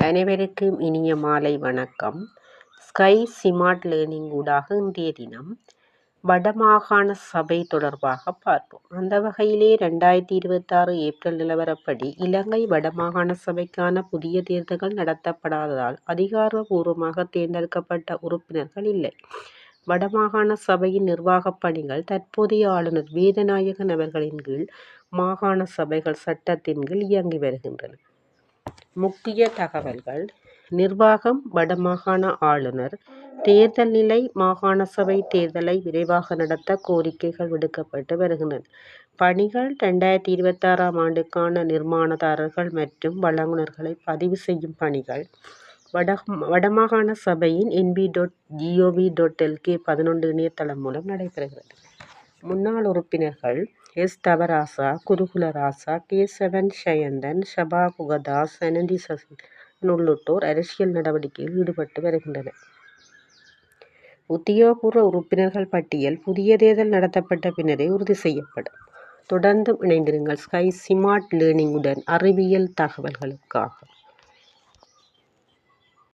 அனைவருக்கும் இனிய மாலை வணக்கம். ஸ்கை ஸ்மார்ட் லேர்னிங் ஊடாக இன்றைய தினம் வடமாகாண சபை தொடர்பாக பார்ப்போம். அந்த வகையிலே 2026 ஏப்ரல் நிலவரப்படி இலங்கை வடமாகாண சபைக்கான புதிய தேர்தல்கள் நடத்தப்படாததால் அதிகாரபூர்வமாக தேர்ந்தெடுக்கப்பட்ட உறுப்பினர்கள் இல்லை. வடமாகாண சபையின் நிர்வாகப் பணிகள் தற்போதைய ஆளுநர் வேதநாயகன் அவர்களின் கீழ் மாகாண சபைகள் சட்டத்தின் கீழ் இயங்கி வருகின்றன. முக்கிய தகவல்கள். நிர்வாகம். வடமாகாண ஆளுநர். தேர்தல் நிலை. மாகாண சபை தேர்தலை விரைவாக நடத்த கோரிக்கைகள் விடுக்கப்பட்டு வருகின்றன. பணிகள். 2026 ஆண்டுக்கான நிர்மாணதாரர்கள் மற்றும் வழங்குனர்களை பதிவு செய்யும் பணிகள் வடமாகாண சபையின் nb.gov.lk 11 இணையதளம் மூலம் நடைபெறுகிறது. முன்னாள் உறுப்பினர்கள் எஸ். தவராசா, குருகுலராசா, கேசவன் ஷயந்தன், ஷபா குகதாஸ், அனந்தி சசிதரன் உள்ளிட்டோர் அரசியல் நடவடிக்கையில் ஈடுபட்டு வருகின்றனர். உத்தியோகபூர்வ உறுப்பினர்கள் பட்டியல் புதிய தேர்தல் நடத்தப்பட்ட பின்னரே உறுதி செய்யப்படும். தொடர்ந்தும் இணைந்திருங்கள் ஸ்கை ஸ்மார்ட் லேர்னிங் உடன் அறிவியல் தகவல்களுக்காக.